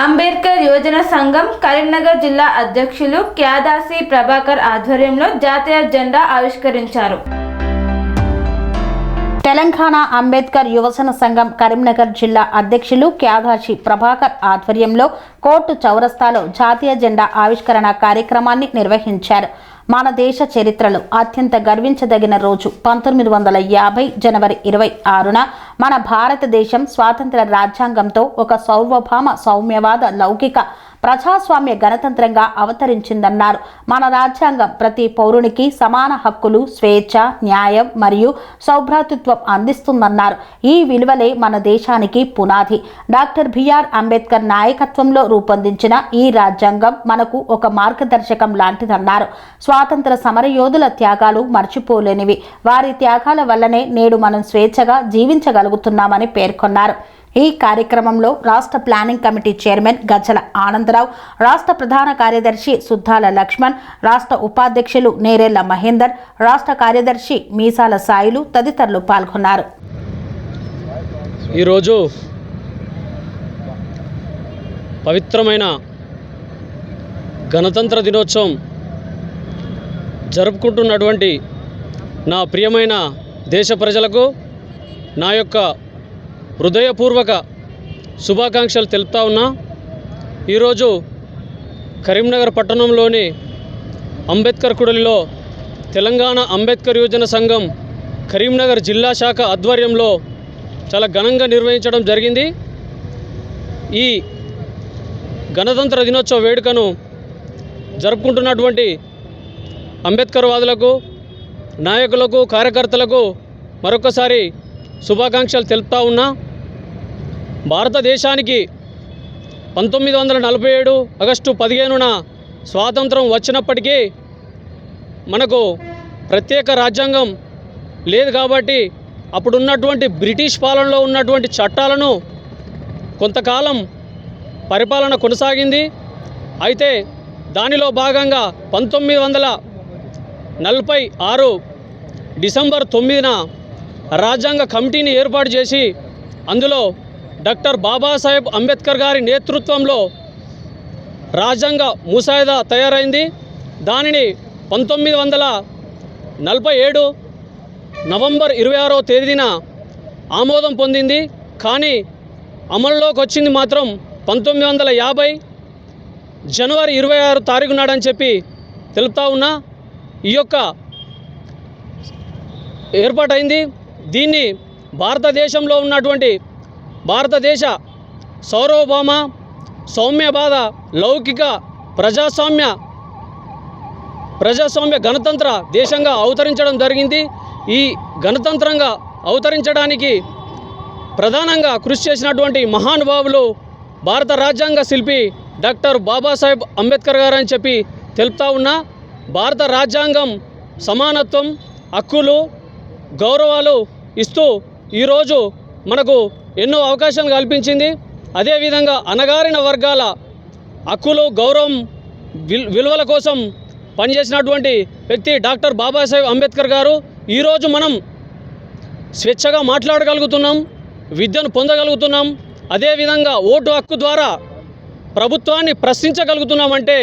అంబేద్కర్ యువజన సంఘం కరీంనగర్ జిల్లా అధ్యక్షులు క్యాదాసి ప్రభాకర్ ఆధ్వర్యంలో జాతీయ జెండా ఆవిష్కరించారు. తెలంగాణ అంబేద్కర్ యువజన సంఘం కరీంనగర్ జిల్లా అధ్యక్షులు క్యాదాసి ప్రభాకర్ ఆధ్వర్యంలో కోర్టు చౌరస్తాలో జాతీయ జెండా ఆవిష్కరణ కార్యక్రమాన్ని నిర్వహించారు. మన దేశ చరిత్రలో అత్యంత గర్వించదగిన రోజు 1950 జనవరి 26న మన భారతదేశం స్వాతంత్ర రాజ్యాంగంతో ఒక సార్వభౌమ సౌమ్యవాద లౌకిక ప్రజాస్వామ్య గణతంత్రంగా అవతరించిందన్నారు. మన రాజ్యాంగం ప్రతి పౌరునికి సమాన హక్కులు, స్వేచ్ఛ, న్యాయం మరియు సౌభ్రాతృత్వం అందిస్తుందన్నారు. ఈ విలువలే మన దేశానికి పునాది. డాక్టర్ బిఆర్ అంబేద్కర్ నాయకత్వంలో రూపొందించిన ఈ రాజ్యాంగం మనకు ఒక మార్గదర్శకం లాంటిదన్నారు. స్వాతంత్ర సమరయోధుల త్యాగాలు మర్చిపోలేనివి. వారి త్యాగాల వల్లనే నేడు మనం స్వేచ్ఛగా జీవించగలుగుతున్నామని పేర్కొన్నారు. ఈ కార్యక్రమంలో రాష్ట్ర ప్లానింగ్ కమిటీ చైర్మన్ గజ్జల ఆనందరావు, రాష్ట్ర ప్రధాన కార్యదర్శి సుద్దాల లక్ష్మణ్, రాష్ట్ర ఉపాధ్యక్షులు నేరేళ్ల మహేందర్, రాష్ట్ర కార్యదర్శి మీసాల సాయిలు తదితరులు పాల్గొన్నారు. ఈరోజు పవిత్రమైన గణతంత్ర దినోత్సవం జరుపుకుంటున్నటువంటి నా ప్రియమైన దేశ ప్రజలకు నా యొక్క హృదయపూర్వక శుభాకాంక్షలు తెలుపుతా ఉన్నా. ఈరోజు కరీంనగర్ పట్టణంలోని అంబేద్కర్ కూడలిలో తెలంగాణ అంబేద్కర్ యువజన సంఘం కరీంనగర్ జిల్లా శాఖ ఆధ్వర్యంలో చాలా ఘనంగా నిర్వహించడం జరిగింది. ఈ గణతంత్ర దినోత్సవ వేడుకను జరుపుకుంటున్నటువంటి అంబేద్కర్ వాదులకు, నాయకులకు, కార్యకర్తలకు మరొకసారి శుభాకాంక్షలు తెలుపుతా ఉన్నా. భారతదేశానికి 1947 ఆగస్టు 15న స్వాతంత్రం వచ్చినప్పటికీ మనకు ప్రత్యేక రాజ్యాంగం లేదు కాబట్టి అప్పుడున్నటువంటి బ్రిటిష్ పాలనలో ఉన్నటువంటి చట్టాలను కొంతకాలం పరిపాలన కొనసాగింది. అయితే దానిలో భాగంగా 1946 డిసెంబర్ 9న రాజ్యాంగ కమిటీని ఏర్పాటు చేసి అందులో డాక్టర్ బాబాసాహెబ్ అంబేద్కర్ గారి నేతృత్వంలో రాజ్యాంగ ముసాయిదా తయారైంది. దానిని 1947 నవంబర్ 26వ తేదీన ఆమోదం పొందింది. కానీ అమల్లోకి వచ్చింది మాత్రం 1950 జనవరి 26 తారీఖు నాడని చెప్పి తెలుపుతా ఉన్నా. ఈ యొక్క ఏర్పాటైంది. దీన్ని భారతదేశంలో ఉన్నటువంటి భారతదేశ సార్వభౌమ సౌమ్యవాద లౌకిక ప్రజాస్వామ్య గణతంత్ర దేశంగా అవతరించడం జరిగింది. ఈ గణతంత్రంగా అవతరించడానికి ప్రధానంగా కృషి చేసినటువంటి మహానుభావులు భారత రాజ్యాంగ శిల్పి డాక్టర్ బాబాసాహెబ్ అంబేద్కర్ గారు అని చెప్పి తెలుపుతా ఉన్నా. భారత రాజ్యాంగం సమానత్వం, హక్కులు, గౌరవాలు ఇస్తూ ఈరోజు మనకు ఎన్నో అవకాశాలు కల్పించింది. అదేవిధంగా అణగారిన వర్గాల హక్కులు, గౌరవం, విలువల కోసం పనిచేసినటువంటి వ్యక్తి డాక్టర్ బాబాసాహెబ్ అంబేద్కర్ గారు. ఈరోజు మనం స్వేచ్ఛగా మాట్లాడగలుగుతున్నాం, విద్యను పొందగలుగుతున్నాం, అదేవిధంగా ఓటు హక్కు ద్వారా ప్రభుత్వాన్ని ప్రశ్నించగలుగుతున్నామంటే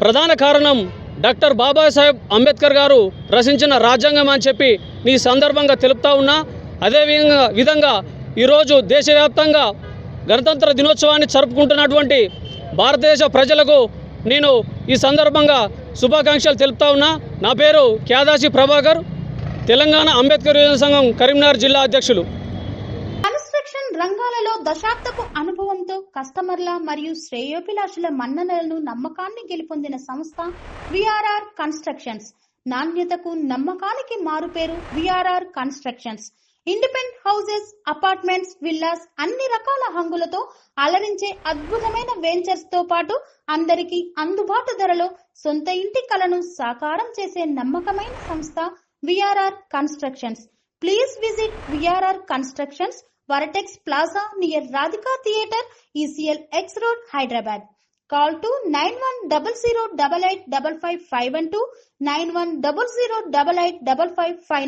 ప్రధాన కారణం డాక్టర్ బాబాసాహెబ్ అంబేద్కర్ గారు రచించిన రాజ్యాంగం అని చెప్పి ఈ సందర్భంగా తెలుపుతా ఉన్నా. అదే విధంగా ఈరోజు దేశవ్యాప్తంగా గణతంత్ర దినోత్సవాన్ని జరుపుకుంటున్నటువంటి భారతదేశ ప్రజలకు నేను ఈ సందర్భంగా శుభాకాంక్షలు తెలుపుతా ఉన్నా. నా పేరు క్యాదాసి ప్రభాకర్, తెలంగాణ అంబేద్కర్ యువజన సంఘం కరీంనగర్ జిల్లా అధ్యక్షులు. కన్స్ట్రక్షన్ రంగాలలో దశాబ్దపు అనుభవంతో కస్టమర్ల మరియు శ్రేయోభిలాషుల మన్ననలను, నమ్మకాన్ని గెలుపొందిన సంస్థ విఆర్ఆర్ కన్స్ట్రక్షన్స్. నాణ్యతకు, నమ్మకానికి మారుపేరు VRR constructions. Independent houses, apartments, villas, అన్ని రకాల హంగులతో అలరించే అద్భుతమైన వెంచర్స్ తో పాటు అందరికీ అందుబాటు ధరలో సొంత ఇంటి కలను సాకారం చేసే నమ్మకమైన సంస్థ VRR constructions. Please visit VRR constructions, Varatex Plaza near Radhika Theatre, ECL X Road, Hyderabad. Call to 910088555512, 9100885559.